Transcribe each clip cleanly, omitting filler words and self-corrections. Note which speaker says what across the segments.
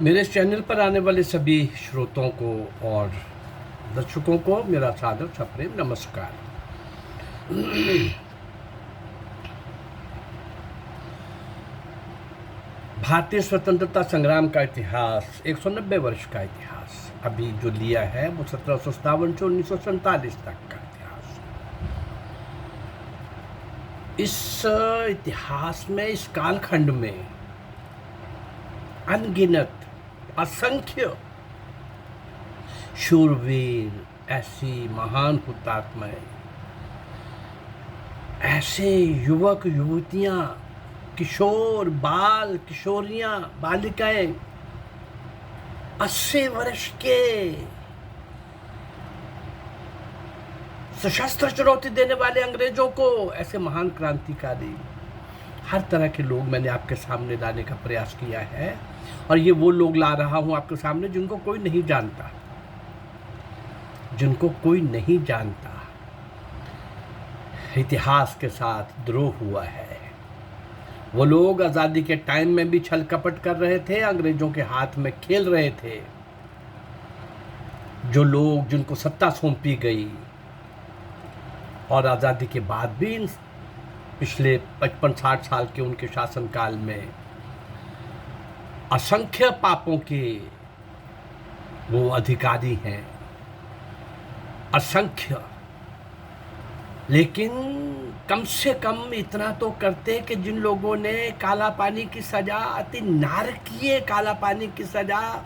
Speaker 1: मेरे चैनल पर आने वाले सभी श्रोताओं को और दर्शकों को मेरा सादर सप्रेम नमस्कार। भारतीय स्वतंत्रता संग्राम का इतिहास 190 वर्ष का इतिहास अभी जो लिया है वो 1757 से 1947 तक का इतिहास। इस इतिहास में, इस कालखंड में अनगिनत, असंख्य शूरवीर, ऐसी महान हुतात्माएं, ऐसे युवक युवतियां, किशोर, बाल किशोरियां, बालिकाएं, 80 वर्ष के सशस्त्र चुनौती देने वाले अंग्रेजों को, ऐसे महान क्रांतिकारी, हर तरह के लोग मैंने आपके सामने लाने का प्रयास किया है। और ये वो लोग ला रहा हूं आपके सामने जिनको कोई नहीं जानता, जिनको कोई नहीं जानता। इतिहास के साथ द्रोह हुआ है। वो लोग आज़ादी के टाइम में भी छल कपट कर रहे थे, अंग्रेजों के हाथ में खेल रहे थे। जो लोग, जिनको सत्ता सौंपी गई और आज़ादी के बाद भी पिछले 55-60 साल के उनके शासनकाल में असंख्य पापों के वो अधिकारी हैं, असंख्य। लेकिन कम से कम इतना तो करते कि जिन लोगों ने काला पानी की सजा, अति नारकीय काला पानी की सजा,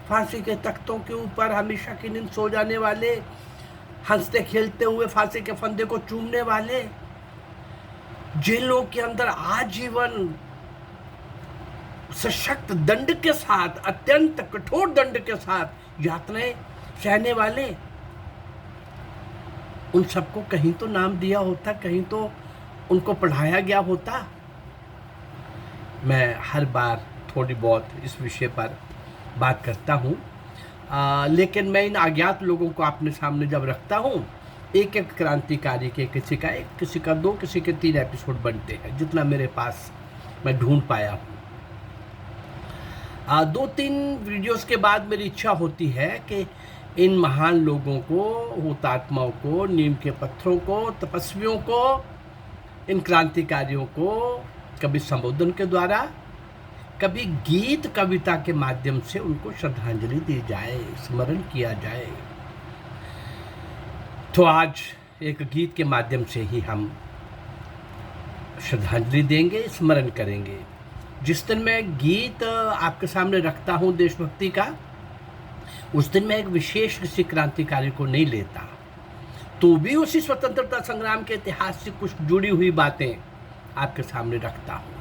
Speaker 1: फांसी के तख्तों के ऊपर हमेशा की नींद सो जाने वाले, हंसते खेलते हुए फांसी के फंदे को चूमने वाले, जेलों के अंदर आजीवन सशक्त दंड के साथ, अत्यंत कठोर दंड के साथ यातनाएं सहने वाले, उन सबको कहीं तो नाम दिया होता, कहीं तो उनको पढ़ाया गया होता। मैं हर बार थोड़ी बहुत इस विषय पर बात करता हूँ, लेकिन मैं इन अज्ञात लोगों को अपने सामने जब रखता हूँ, एक एक क्रांतिकारी के किसी का 1, किसी का 2, किसी के 3 एपिसोड बनते हैं, जितना मेरे पास मैं ढूंढ पाया हूँ। 2-3 वीडियोस के बाद मेरी इच्छा होती है कि इन महान लोगों को, हुतात्माओं को, नीम के पत्थरों को, तपस्वियों को, इन क्रांतिकारियों को कभी संबोधन के द्वारा, कभी गीत कविता के माध्यम से उनको श्रद्धांजलि दी जाए, स्मरण किया जाए। तो आज एक गीत के माध्यम से ही हम श्रद्धांजलि देंगे, स्मरण करेंगे। जिस दिन मैं गीत आपके सामने रखता हूँ देशभक्ति का, उस दिन मैं एक विशेष किसी क्रांतिकारी को नहीं लेता, तो भी उसी स्वतंत्रता संग्राम के इतिहास से कुछ जुड़ी हुई बातें आपके सामने रखता हूँ।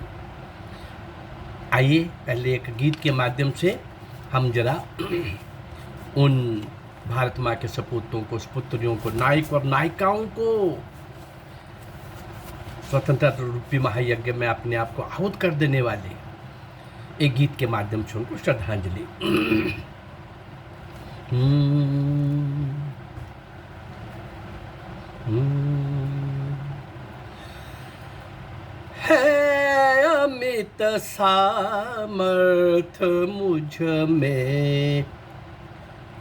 Speaker 1: आइए पहले एक गीत के माध्यम से हम जरा उन भारत माँ के सपूतों को, सपुत्रियों को, नायक और नायिकाओं को, स्वतंत्रता रूपी महायज्ञ में अपने आप को आहुत कर देने वाले, एक गीत के माध्यम से उनको श्रद्धांजलि। है अमित सामर्थ मुझ में,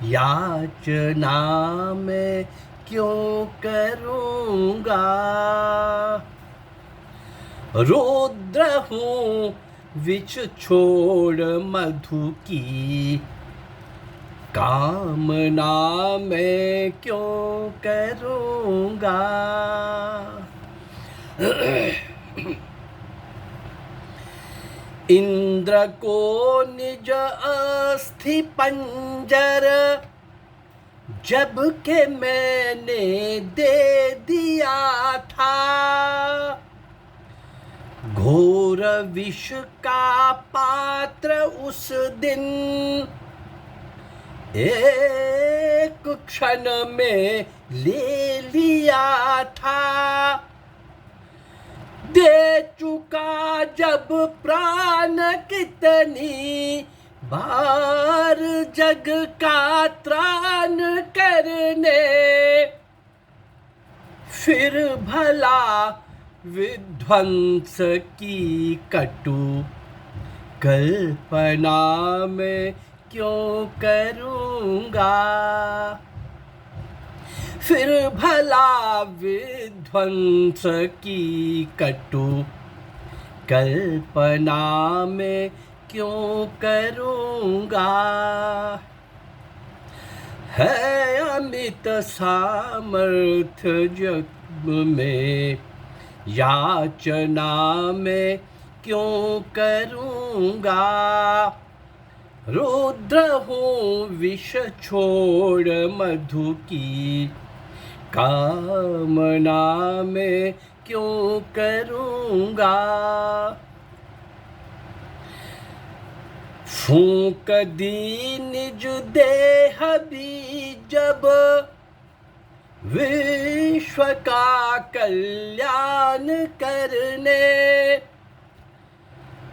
Speaker 1: याचना मैं क्यों करूँगा। रुद्र हूँ विच छोड़ मधु की, कामना मैं क्यों करूँगा। इंद्र को निज अस्थि पंजर जब के मैंने दे दिया था, घोर विष का पात्र उस दिन एक क्षण में ले लिया था। दे चुका जब प्राण कितनी बार जग का त्राण करने, फिर भला विध्वंस की कटु कल्पना में क्यों करूँगा, फिर भला विध्वंस की कटु कल्पना में क्यों करूँगा। है अमित सामर्थ्य जग में, याचना में क्यों करूँगा। रुद्र हूँ विष छोड़ मधु की कामना में क्यों करूँगा। फूंक दी निज देह भी जब, विश्व का कल्याण करने,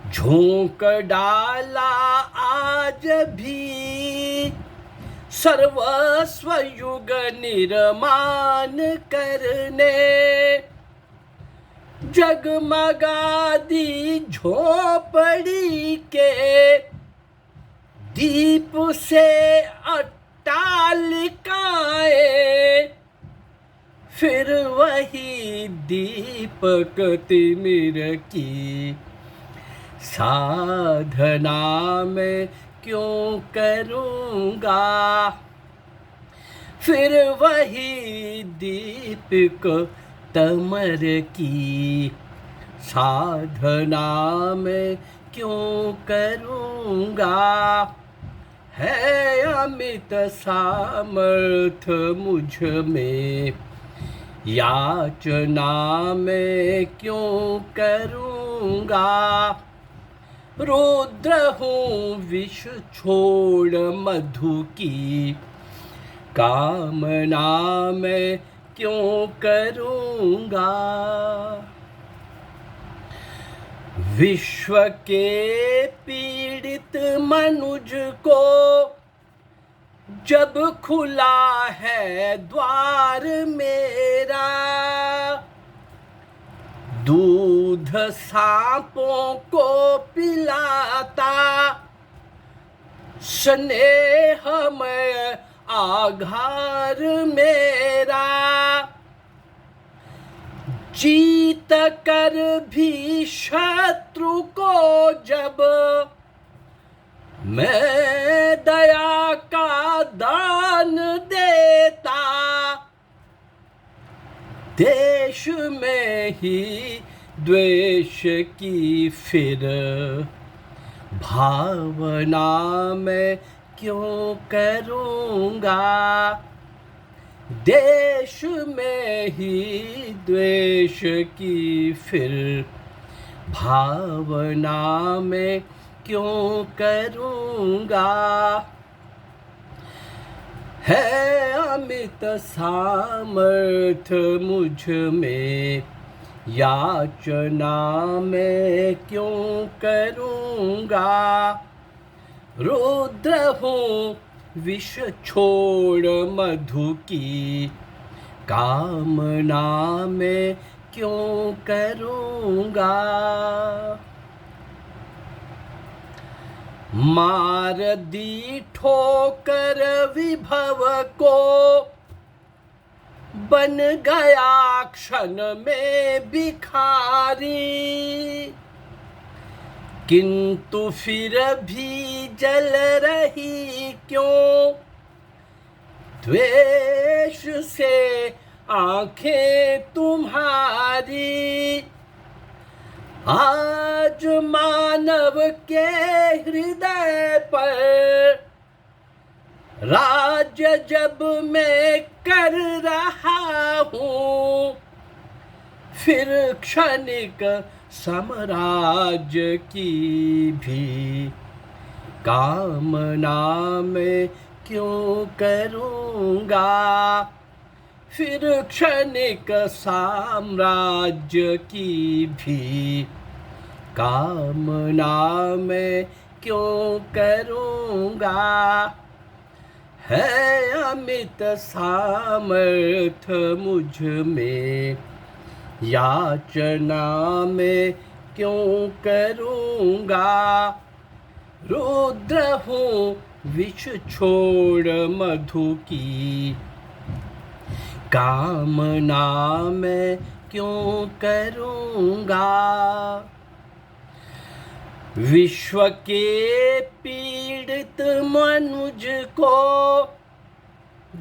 Speaker 1: झोंक डाला आज भी सर्वस्व युग निर्माण करने। जगमगा दी झोपड़ी के दीप से अट्टालिकाएं, फिर वही दीपक तिमिर की साधना में क्यों करूँगा। फिर वही दीपक तमर की साधना में क्यों करूँगा। है अमित सामर्थ मुझ में, याचना में क्यों करूँगा। रुद्र हूँ विष छोड़ मधु की कामना में क्यों करूँगा। विश्व के पीड़ित मनुज को जब खुला है द्वार मेरा, दूध सांपों को पिलाता स्नेहमय आघार मेरा। जीत कर भी शत्रु को जब मैं दया का दान देता, देश में ही द्वेष की फिर भावना में क्यों करूँगा। देश में ही द्वेष की फिर भावना में क्यों करूँगा। है अमित सामर्थ मुझ में, याचना में क्यों करूँगा। रुद्र हूँ विष छोड़ मधु की कामना में क्यों करूँगा। मार दी ठोकर विभव को, बन गया क्षण में भिखारी, किंतु फिर भी जल रही क्यों द्वेष से आंखें तुम्हारी। आज मानव के हृदय पर राज्य जब मैं कर रहा हूँ, फिर क्षणिक साम्राज्य की भी कामना में क्यों करूँगा। फिर क्षणिक साम्राज्य की भी कामना में क्यों करूँगा। है अमित सामर्थ मुझ में, याचना में क्यों करूँगा। रुद्र हूँ विष छोड़ मधु की, कामना मैं क्यों करूँगा। विश्व के पीड़ित मनुज को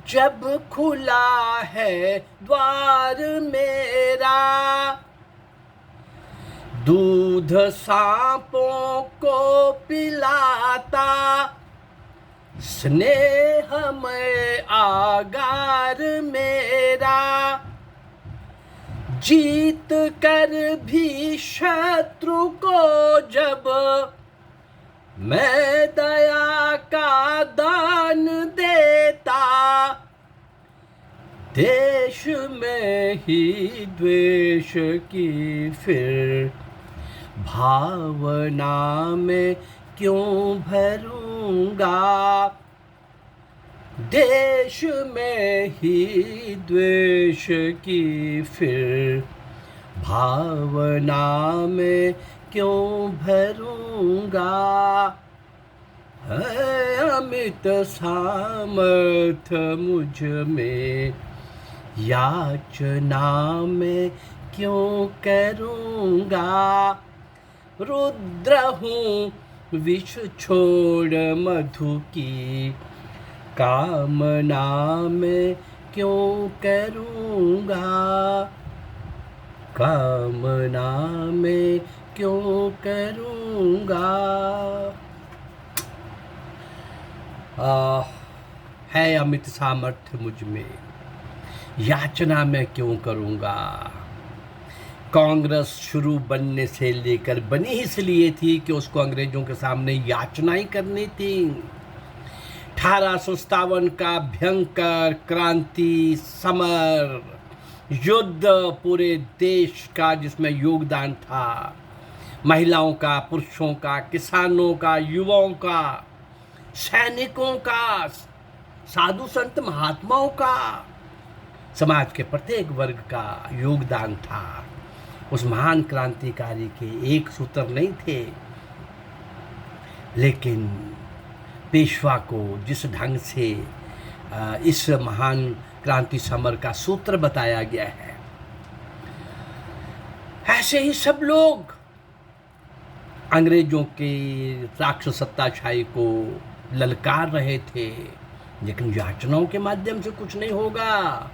Speaker 1: जब खुला है द्वार मेरा, दूध सांपों को पिलाता स्नेहमय आगार मेरा। जीत कर भी शत्रु को जब मैं दया का दान देता, देश में ही द्वेष की फिर भावना में क्यों भरूंगा। देश में ही द्वेष की फिर भावना में क्यों भरूंगा। है अमित सामर्थ मुझ में, याचना में क्यों करूँगा। रुद्र हूँ विष छोड़ मधु की, कामना में क्यों करूँगा। कामना में क्यों करूँगा। है अमित सामर्थ्य मुझ में, याचना मैं क्यों करूँगा। कांग्रेस शुरू बनने से लेकर बनी इसलिए थी कि उसको अंग्रेजों के सामने याचना ही करनी थी। 1857 का भयंकर क्रांति समर युद्ध पूरे देश का, जिसमें योगदान था महिलाओं का, पुरुषों का, किसानों का, युवाओं का, सैनिकों का, साधु संत महात्माओं का, समाज के प्रत्येक वर्ग का योगदान था। उस महान क्रांतिकारी के एक सूत्र नहीं थे, लेकिन पेशवा को जिस ढंग से इस महान क्रांति समर का सूत्र बताया गया है, ऐसे ही सब लोग अंग्रेजों के राक्षस सत्ताशाही को ललकार रहे थे। लेकिन याचनाओं के माध्यम से कुछ नहीं होगा।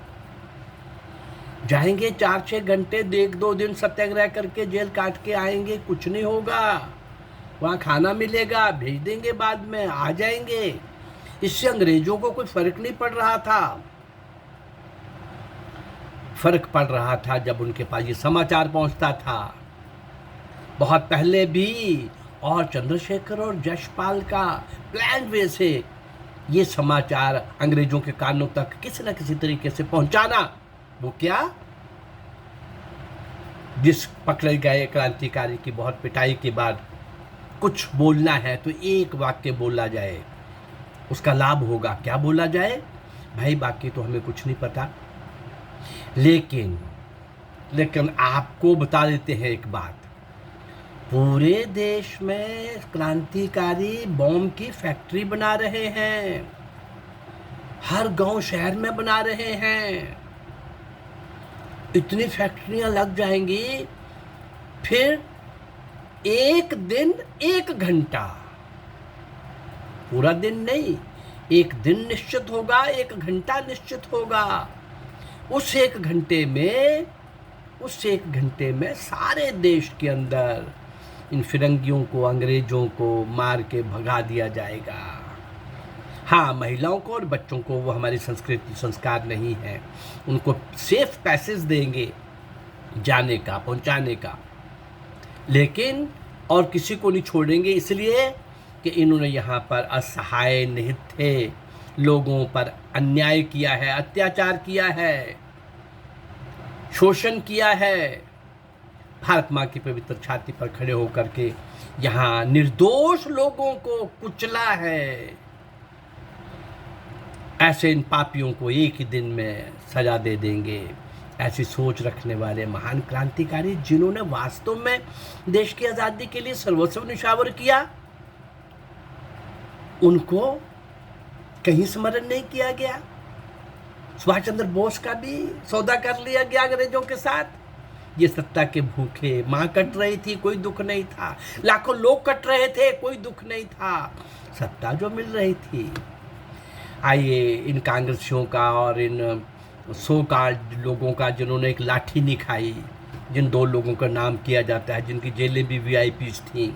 Speaker 1: जाएंगे 4-6 घंटे, 1-2 दिन सत्याग्रह करके जेल काट के आएंगे, कुछ नहीं होगा। वहाँ खाना मिलेगा, भेज देंगे, बाद में आ जाएंगे। इससे अंग्रेजों को कोई फर्क नहीं पड़ रहा था। फर्क पड़ रहा था जब उनके पास ये समाचार पहुंचता था। बहुत पहले भी और चंद्रशेखर और जशपाल का प्लान वे से ये समाचार अंग्रेजों के कानों तक किसी न किसी तरीके से पहुंचाना। वो क्या, जिस पकड़े गए क्रांतिकारी की बहुत पिटाई के बाद कुछ बोलना है तो एक वाक्य बोला जाए, उसका लाभ होगा। क्या बोला जाए भाई, बाकी तो हमें कुछ नहीं पता, लेकिन आपको बता देते हैं एक बात, पूरे देश में क्रांतिकारी बॉम्ब की फैक्ट्री बना रहे हैं, हर गांव शहर में बना रहे हैं। इतनी फैक्ट्रियां लग जाएंगी, फिर एक दिन 1 घंटा, पूरा दिन नहीं, एक दिन निश्चित होगा, 1 घंटा निश्चित होगा। उस एक घंटे में सारे देश के अंदर इन फिरंगियों को, अंग्रेजों को मार के भगा दिया जाएगा। हाँ, महिलाओं को और बच्चों को वो हमारी संस्कृति संस्कार नहीं है, उनको सेफ पैसेज देंगे जाने का, पहुंचाने का, लेकिन और किसी को नहीं छोड़ेंगे, इसलिए कि इन्होंने यहाँ पर असहाय निहित थे, लोगों पर अन्याय किया है, अत्याचार किया है, शोषण किया है। भारत माँ की पवित्र छाती पर खड़े होकर के यहाँ निर्दोष लोगों को कुचला है। ऐसे इन पापियों को एक ही दिन में सजा दे देंगे। ऐसी सोच रखने वाले महान क्रांतिकारी, जिन्होंने वास्तव में देश की आज़ादी के लिए सर्वस्व निछावर किया, उनको कहीं स्मरण नहीं किया गया। सुभाष चंद्र बोस का भी सौदा कर लिया गया अंग्रेजों के साथ। ये सत्ता के भूखे, माँ कट रही थी, कोई दुख नहीं था, लाखों लोग कट रहे थे, कोई दुख नहीं था, सत्ता जो मिल रही थी। आइए इन कांग्रेसियों का और इन सो कार्ड लोगों का जिन्होंने एक लाठी नहीं खाई, जिन 2 लोगों का नाम किया जाता है, जिनकी जेलें भी वीआईपीज थी,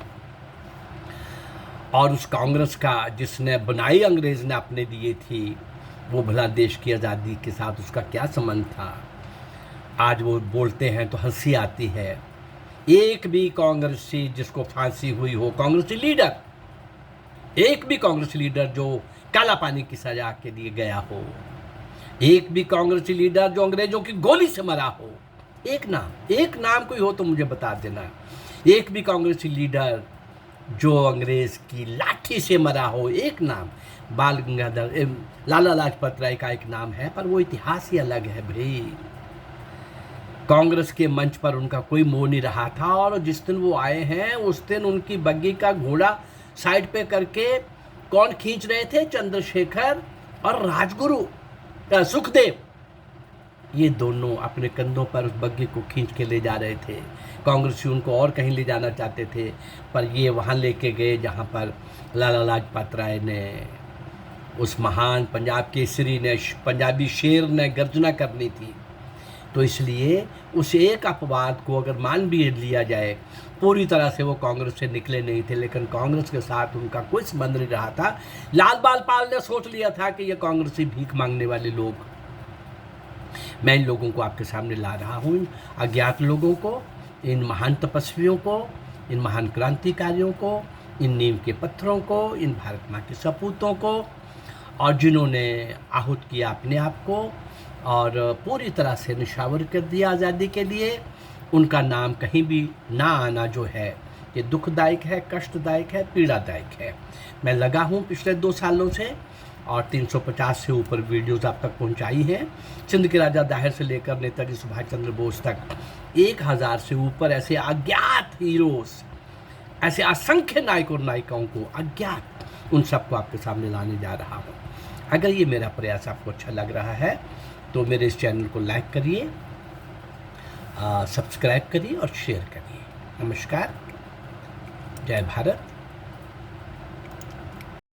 Speaker 1: और उस कांग्रेस का जिसने बनाई अंग्रेज ने अपने दिए थी, वो भला देश की आज़ादी के साथ उसका क्या संबंध था। आज वो बोलते हैं तो हंसी आती है। एक भी कांग्रेसी जिसको फांसी हुई हो, कांग्रेसी लीडर, एक भी कांग्रेसी लीडर जो काला पानी की सजा के लिए गया हो, एक भी कांग्रेसी लीडर जो अंग्रेजों की गोली से मरा हो, एक नाम कोई हो तो मुझे बता देना। एक भी कांग्रेसी लीडर जो अंग्रेज की लाठी से मरा हो, एक नाम। बाल गंगाधर, लाला लाजपत राय का एक नाम है, पर वो इतिहास ही अलग है भाई। कांग्रेस के मंच पर उनका कोई मोह नहीं रहा था, और जिस दिन वो आए हैं उस दिन उनकी बग्गी का घोड़ा साइड पे करके कौन खींच रहे थे? चंद्रशेखर और राजगुरु सुखदेव, ये दोनों अपने कंधों पर उस बग्गी को खींच के ले जा रहे थे। कांग्रेसी उनको और कहीं ले जाना चाहते थे, पर ये वहाँ लेके गए जहाँ पर लाला लाजपत राय ने, उस महान पंजाब केसरी ने, पंजाबी शेर ने गर्जना करनी थी। तो इसलिए उस एक अपवाद को अगर मान भी लिया जाए, पूरी तरह से वो कांग्रेस से निकले नहीं थे, लेकिन कांग्रेस के साथ उनका कोई संबंध नहीं रहा था। लाल बाल पाल ने सोच लिया था कि ये कांग्रेसी भीख मांगने वाले लोग। मैं इन लोगों को आपके सामने ला रहा हूँ, इन अज्ञात लोगों को, इन महान तपस्वियों को, इन महान क्रांतिकारियों को, इन नीम के पत्थरों को, इन भारत माँ के सपूतों को, और जिन्होंने आहूत किया अपने आप को और पूरी तरह से निशावर कर दिया आज़ादी के लिए। उनका नाम कहीं भी ना आना जो है ये दुखदायक है, कष्टदायक है, पीड़ादायक है। मैं लगा हूँ पिछले 2 सालों से, और 350 से ऊपर वीडियोस आप तक पहुंचाई हैं। सिंध के राजा दाहिर से लेकर नेताजी सुभाष चंद्र बोस तक 1000 से ऊपर ऐसे अज्ञात हीरोज, ऐसे असंख्य नायक और नायिकाओं को अज्ञात, उन सबको आपके सामने लाने जा रहा हूँ। अगर ये मेरा प्रयास आपको अच्छा लग रहा है तो मेरे इस चैनल को लाइक करिए, सब्सक्राइब करिए और शेयर करिए। नमस्कार, जय भारत,